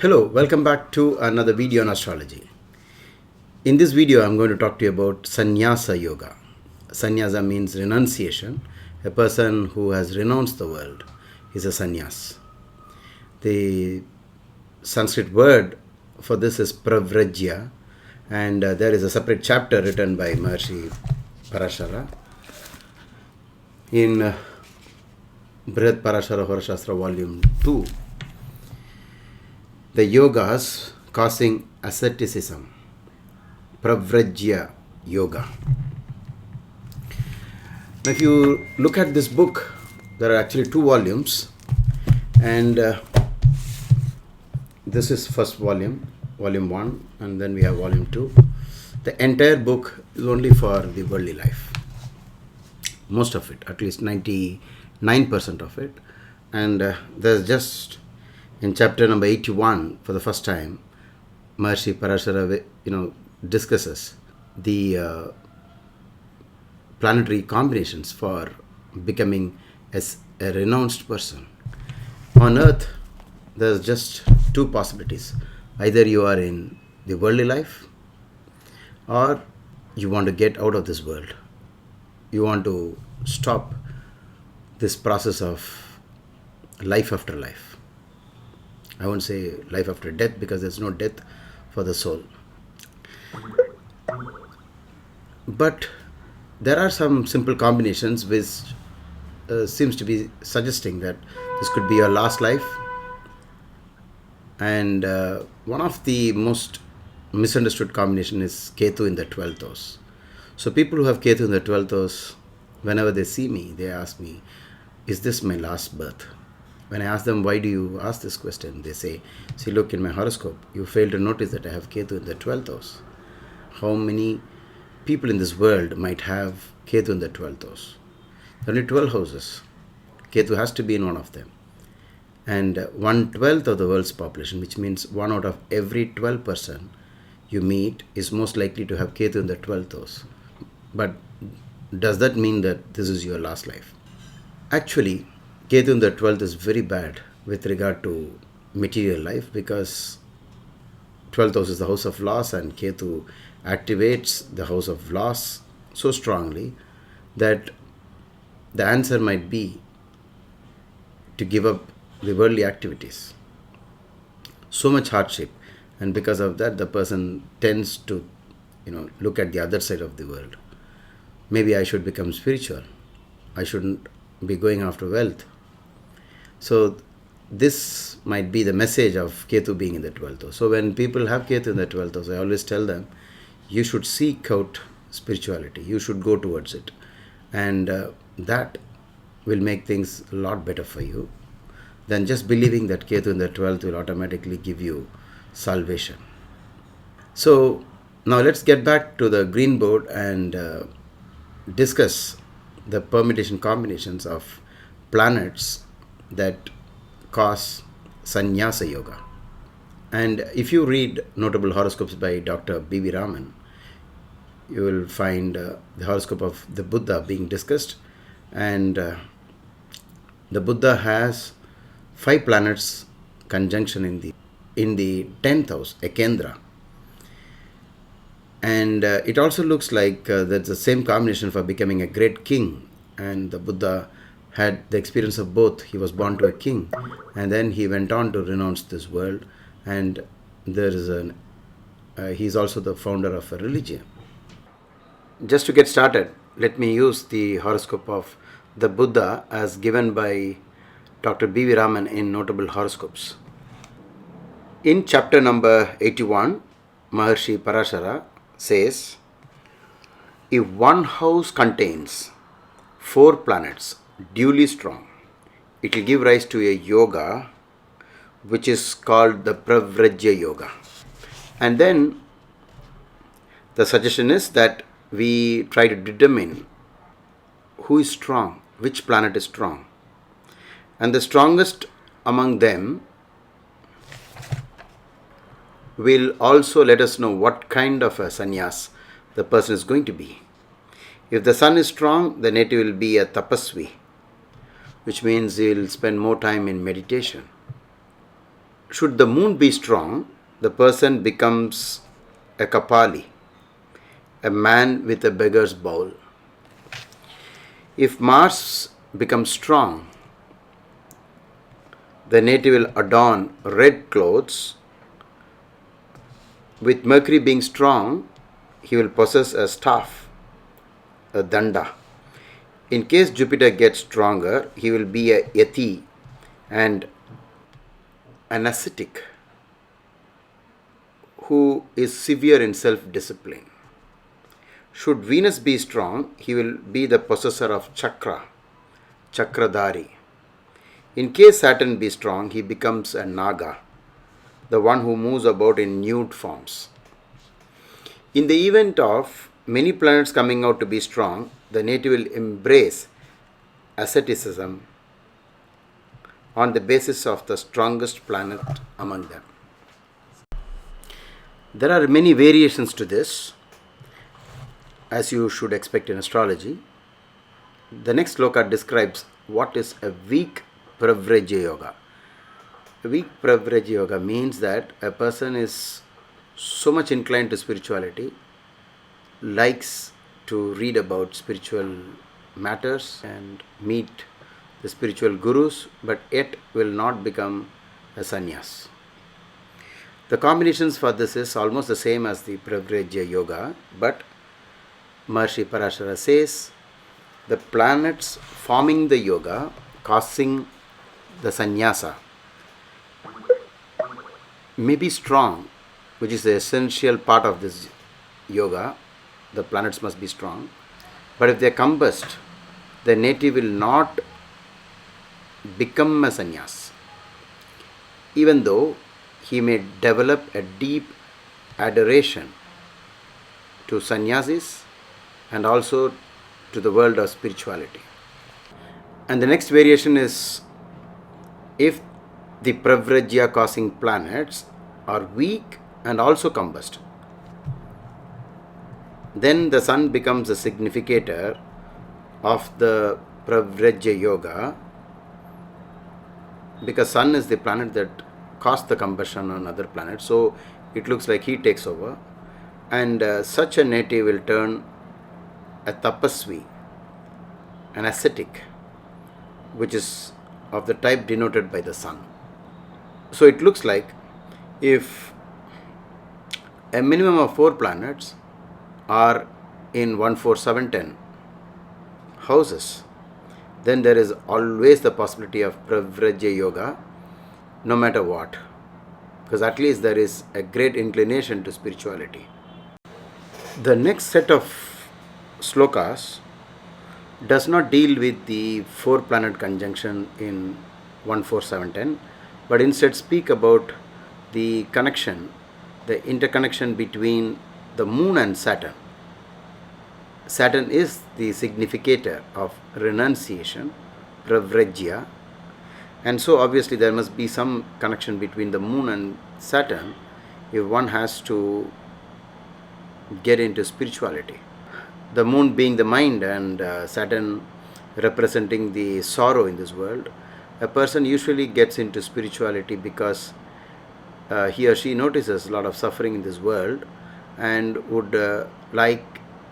Hello, welcome back to another video on astrology. In this video, I'm going to talk to you about Sanyasa yoga. Sanyasa means renunciation. A person who has renounced the world is a Sanyas. The Sanskrit word for this is pravrajya, and there is a separate chapter written by Maharshi Parasara in Brihat Parasara Hora Sastra volume 2. The yogas causing asceticism, pravrajya yoga. Now, if you look at this book, there are actually two volumes, and this is first volume, volume 1, and then we have volume 2. The entire book is only for the worldly life. Most of it, at least 99% of it. And there's just in chapter number 81, for the first time, Maharshi Parasara, discusses the planetary combinations for becoming as a renounced person. On Earth, there's just two possibilities. Either you are in the worldly life, or you want to get out of this world. You want to stop this process of life after life. I won't say life after death, because there's no death for the soul. But there are some simple combinations which seems to be suggesting that this could be your last life. And one of the most misunderstood combination is Ketu in the 12th house. So people who have Ketu in the 12th house, whenever they see me, they ask me, is this my last birth? When I ask them, why do you ask this question? They say, see, look, in my horoscope, you fail to notice that I have Ketu in the 12th house. How many people in this world might have Ketu in the 12th house? There are only 12 houses. Ketu has to be in one of them. And 1/12 of the world's population, which means 1 out of every 12 person you meet is most likely to have Ketu in the 12th house. But does that mean that this is your last life? Actually, Ketu in the 12th is very bad with regard to material life, because 12th house is the house of loss, and Ketu activates the house of loss so strongly that the answer might be to give up the worldly activities. So much hardship, and because of that the person tends to look at the other side of the world. Maybe I should become spiritual. I shouldn't be going after wealth. So this might be the message of Ketu being in the 12th house. So when people have Ketu in the 12th house, I always tell them, you should seek out spirituality. You should go towards it. And that will make things a lot better for you than just believing that Ketu in the 12th will automatically give you salvation. So now let's get back to the green board and discuss the permutation combinations of planets that cause Sanyasa yoga. And if you read notable horoscopes by Dr. B.V. Raman, you will find the horoscope of the Buddha being discussed. And the Buddha has 5 planets conjunction in the 10th house, Ekendra. And it also looks like that's the same combination for becoming a great king. And the Buddha had the experience of both. He was born to a king, and then he went on to renounce this world. And there is he's also the founder of a religion. Just to get started, let me use the horoscope of the Buddha as given by Dr. B.V. Raman in Notable Horoscopes. In chapter number 81, Maharshi Parasara says, if one house contains 4 planets duly strong, it will give rise to a yoga which is called the pravrajya yoga. And then the suggestion is that we try to determine who is strong, which planet is strong. And the strongest among them will also let us know what kind of a sannyas the person is going to be. If the sun is strong, the native will be a tapasvi, which means he will spend more time in meditation. Should the moon be strong, the person becomes a Kapali, a man with a beggar's bowl. If Mars becomes strong, the native will adorn red clothes. With Mercury being strong, he will possess a staff, a danda. In case Jupiter gets stronger, he will be a yati and an ascetic who is severe in self-discipline. Should Venus be strong, he will be the possessor of chakra, chakradhari. In case Saturn be strong, he becomes a naga, the one who moves about in nude forms. In the event of many planets coming out to be strong, the native will embrace asceticism on the basis of the strongest planet among them. There are many variations to this, as you should expect in astrology. The next sloka describes what is a weak Pravrajya Yoga. A weak Pravrajya Yoga means that a person is so much inclined to spirituality, likes to read about spiritual matters and meet the spiritual gurus, but yet will not become a sannyas. The combinations for this is almost the same as the Pravrajya Yoga, but Maharshi Parasara says the planets forming the yoga, causing the Sanyasa, may be strong, which is the essential part of this yoga. The planets must be strong. But if they combust, the native will not become a sannyas, even though he may develop a deep adoration to sannyasis and also to the world of spirituality. And the next variation is, if the Pravrajya causing planets are weak and also combust, then the sun becomes a significator of the Pravrajya Yoga, because sun is the planet that caused the combustion on other planets, so it looks like he takes over, and such a native will turn a tapasvi, an ascetic, which is of the type denoted by the sun. So it looks like if a minimum of 4 planets are in 1, 4, 7, 10 houses, then there is always the possibility of Pravrajya Yoga, no matter what, because at least there is a great inclination to spirituality. The next set of slokas does not deal with the 4 planet conjunction in 1, 4, 7, 10, but instead speak about the connection, the interconnection between the moon and Saturn. Saturn is the significator of renunciation, Pravrajya, and so obviously there must be some connection between the moon and Saturn if one has to get into spirituality. The moon being the mind and Saturn representing the sorrow in this world, a person usually gets into spirituality because he or she notices a lot of suffering in this world and would like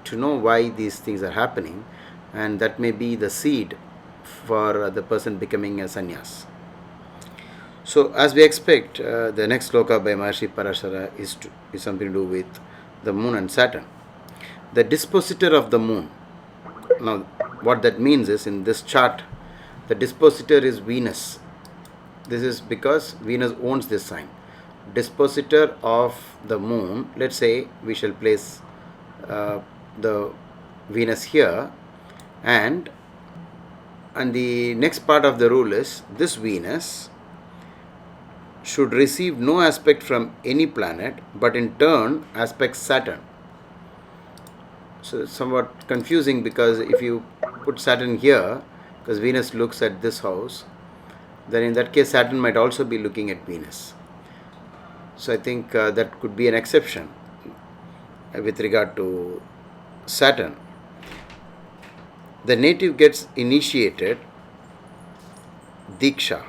to know why these things are happening, and that may be the seed for the person becoming a sannyas. So as we expect, the next sloka by Maharshi Parasara is something to do with the moon and Saturn. The dispositor of the moon. Now what that means is, in this chart, the dispositor is Venus. This is because Venus owns this sign. Dispositor of the moon, let's say we shall place the Venus here, and the next part of the rule is, this Venus should receive no aspect from any planet, but in turn aspects Saturn. So it's somewhat confusing, because if you put Saturn here, because Venus looks at this house, then in that case Saturn might also be looking at Venus. So I think that could be an exception with regard to Saturn. The native gets initiated, Diksha,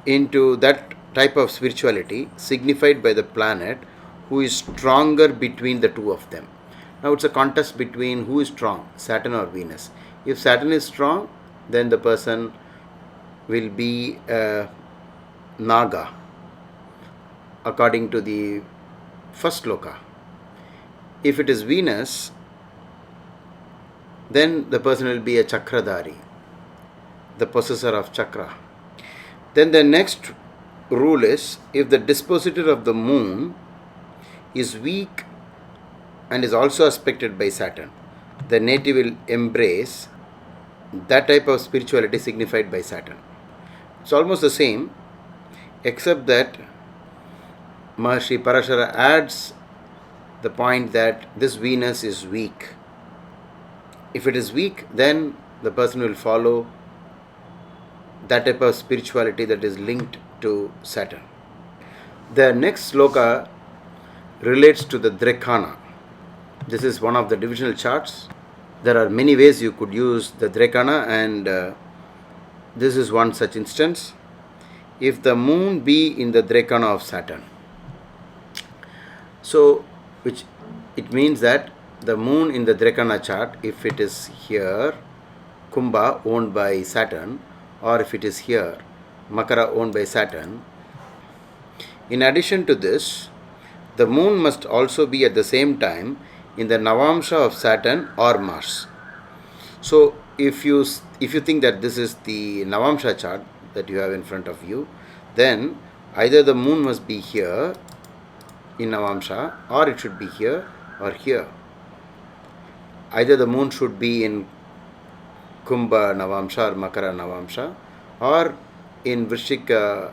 into that type of spirituality signified by the planet who is stronger between the two of them. Now it's a contest between who is strong, Saturn or Venus. If Saturn is strong, then the person will be a Naga according to the first loka. If it is Venus, then the person will be a Chakradhari, the possessor of Chakra. Then the next rule is, if the dispositor of the moon is weak and is also aspected by Saturn, the native will embrace that type of spirituality signified by Saturn. It's almost the same, except that Maharshi Parasara adds the point that this Venus is weak. If it is weak, then the person will follow that type of spirituality that is linked to Saturn. The next sloka relates to the Drekana. This is one of the divisional charts. There are many ways you could use the Drekana, and this is one such instance. If the moon be in the Drekana of Saturn, so which it means that the moon in the Drekana chart, if it is here, Kumbha owned by Saturn, or if it is here, Makara owned by Saturn, in addition to this, the moon must also be at the same time in the Navamsha of Saturn or Mars. So if you think that this is the Navamsha chart that you have in front of you, then either the moon must be here in Navamsha, or it should be here or here. Either the moon should be in Kumbha Navamsha or Makara Navamsha, or in Vrishika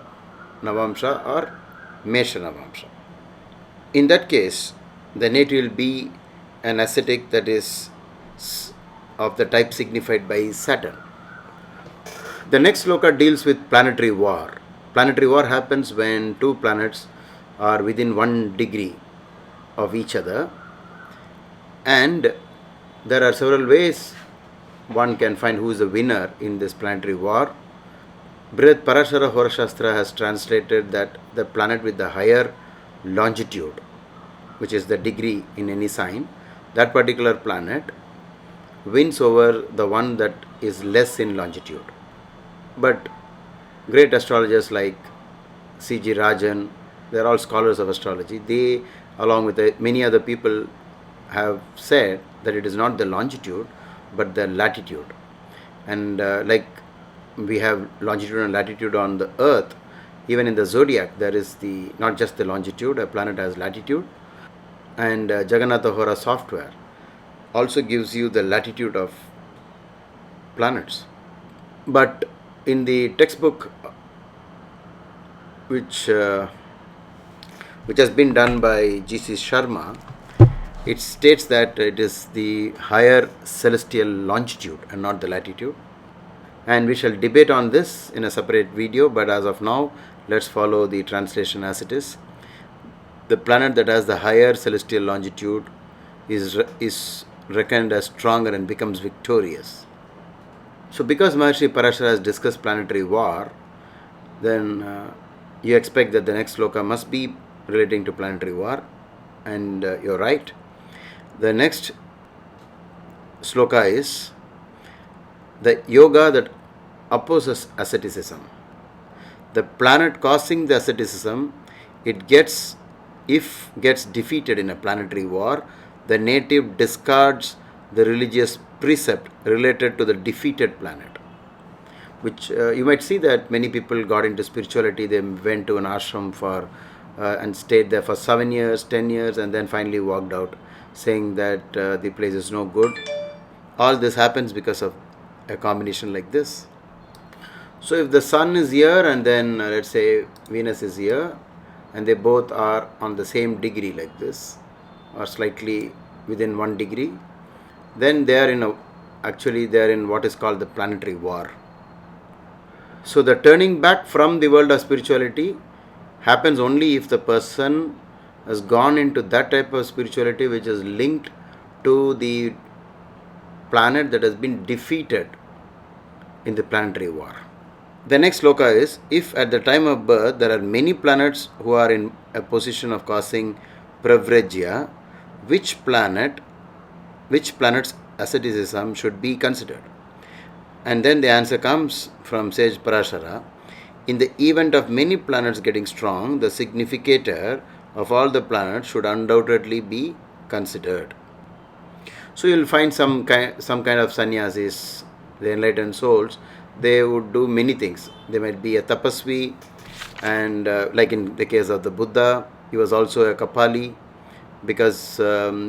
Navamsha or Mesha Navamsha. In that case, the native will be an ascetic that is of the type signified by Saturn. The next sloka deals with planetary war. Planetary war happens when two planets are within 1 degree of each other, and there are several ways one can find who is the winner in this planetary war. Brihat Parasara Hora Sastra has translated that the planet with the higher longitude, which is the degree in any sign, that particular planet wins over the one that is less in longitude. But great astrologers like C.G. Rajan, they are all scholars of astrology, they, along with many other people, have said that it is not the longitude but the latitude. And like we have longitude and latitude on the earth, even in the zodiac there is the not just the longitude, a planet has latitude, and Jagannatha Hora software also gives you the latitude of planets. But in the textbook which has been done by G.C. Sharma, it states that it is the higher celestial longitude and not the latitude. And we shall debate on this in a separate video, but as of now, let's follow the translation as it is. The planet that has the higher celestial longitude is reckoned as stronger and becomes victorious. So because Maharshi Parasara has discussed planetary war, then you expect that the next sloka must be relating to planetary war, and you're right. The next sloka is the yoga that opposes asceticism. The planet causing the asceticism, if gets defeated in a planetary war, the native discards the religious precept related to the defeated planet. Which you might see that many people got into spirituality, they went to an ashram for and stayed there for 7 years, 10 years, and then finally walked out, saying that the place is no good. All this happens because of a combination like this. So if the sun is here and then let's say Venus is here, and they both are on the same degree like this, or slightly within 1 degree, then they are in what is called the planetary war. So the turning back from the world of spirituality happens only if the person has gone into that type of spirituality which is linked to the planet that has been defeated in the planetary war. The next sloka is, if at the time of birth there are many planets who are in a position of causing pravrajya, which planet's asceticism should be considered? And then the answer comes from sage Parasara. In the event of many planets getting strong, the significator of all the planets should undoubtedly be considered. So you'll find some kind of sannyasis, the enlightened souls. They would do many things. They might be a tapasvi, and like in the case of the Buddha, he was also a kapali because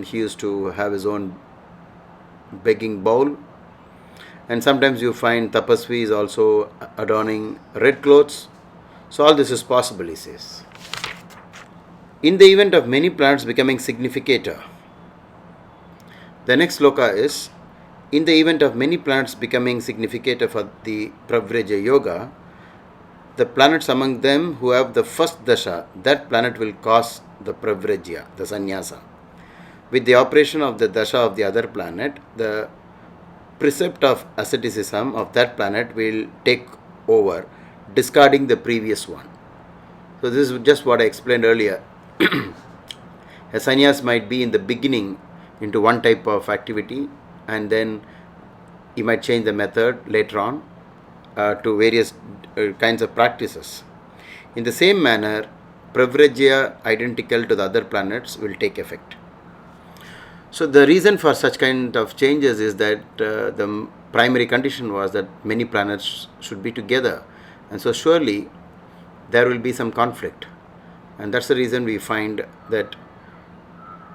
he used to have his own begging bowl. And sometimes you find tapasvi is also adorning red clothes. So all this is possible, he says. In the event of many planets becoming significator, the next sloka is, in the event of many planets becoming significator for the Pravrajya Yoga, the planets among them who have the first dasha, that planet will cause the Pravrajya, the Sanyasa. With the operation of the dasha of the other planet, the precept of asceticism of that planet will take over, discarding the previous one. So this is just what I explained earlier. A sannyas might be in the beginning into one type of activity, and then he might change the method later on to various kinds of practices. In the same manner, pravrajya identical to the other planets will take effect. So the reason for such kind of changes is that the primary condition was that many planets should be together, and so surely there will be some conflict, and that's the reason we find that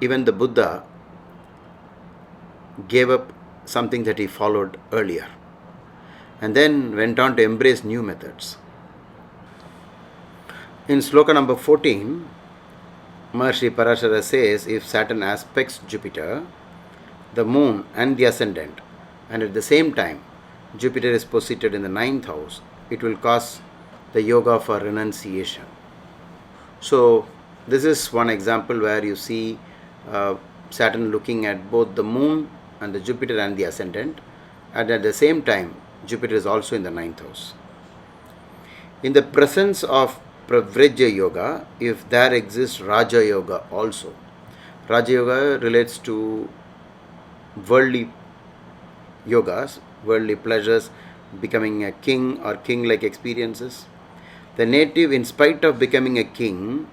even the Buddha gave up something that he followed earlier and then went on to embrace new methods. In sloka number 14, Maharshi Parasara says, if Saturn aspects Jupiter, the moon and the ascendant, and at the same time Jupiter is posited in the 9th house, it will cause the yoga for renunciation. So this is one example where you see Saturn looking at both the moon and the Jupiter and the ascendant, and at the same time Jupiter is also in the 9th house. In the presence of Pravrajya Yoga, if there exists Raja Yoga also. Raja Yoga relates to worldly yogas, worldly pleasures, becoming a king or king-like experiences. The native, in spite of becoming a king,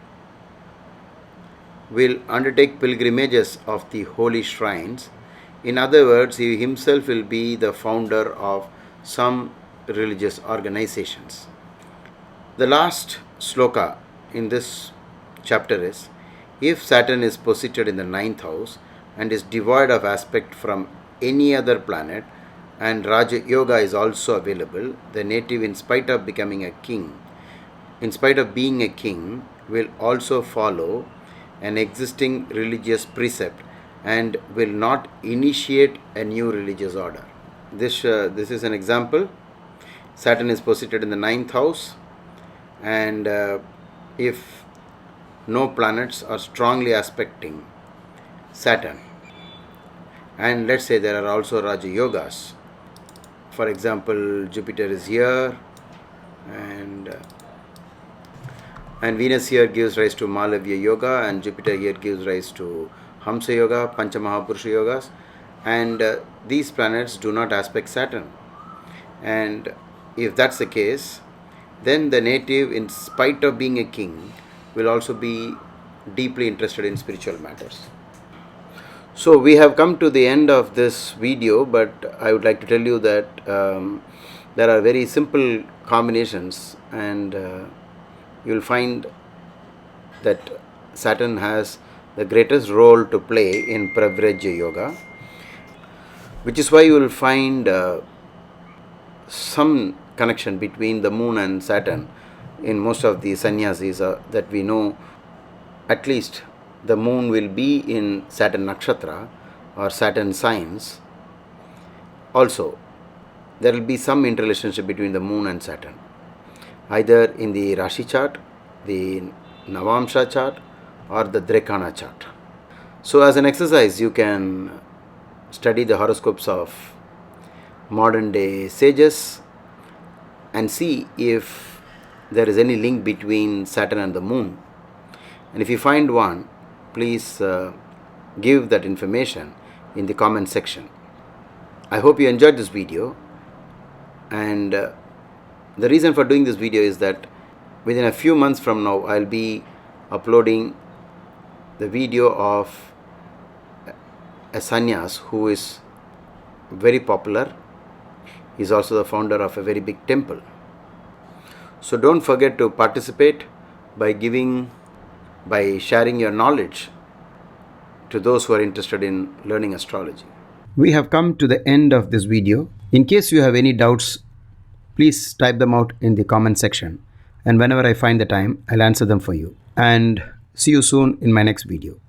will undertake pilgrimages of the holy shrines. In other words, he himself will be the founder of some religious organizations. The last sloka in this chapter is, if Saturn is posited in the 9th house and is devoid of aspect from any other planet, and Raja Yoga is also available, the native, in spite of being a king, will also follow an existing religious precept and will not initiate a new religious order. This is an example. Saturn is posited in the 9th house, and if no planets are strongly aspecting Saturn, and let's say there are also Raja Yogas, for example Jupiter is here, and Venus here gives rise to Malavya Yoga, and Jupiter here gives rise to Hamsa Yoga, Panchamahapursha Yogas, and these planets do not aspect Saturn. And if that's the case, then the native, in spite of being a king, will also be deeply interested in spiritual matters. So we have come to the end of this video, but I would like to tell you that there are very simple combinations, and you will find that Saturn has the greatest role to play in Pravrajya Yoga, which is why you will find some connection between the moon and Saturn in most of the sannyasis that we know. At least the moon will be in Saturn nakshatra or Saturn signs. Also, there will be some interrelationship between the moon and Saturn, either in the Rashi chart, the Navamsha chart, or the Drekana chart. So as an exercise, you can study the horoscopes of modern day sages and see if there is any link between Saturn and the moon. And if you find one, please give that information in the comment section. I hope you enjoyed this video, and the reason for doing this video is that within a few months from now I'll be uploading the video of a Sanyas who is very popular. He's also the founder of a very big temple. So don't forget to participate by sharing your knowledge to those who are interested in learning astrology. We have come to the end of this video. In case you have any doubts, please type them out in the comment section, and whenever I find the time, I'll answer them for you. And see you soon in my next video.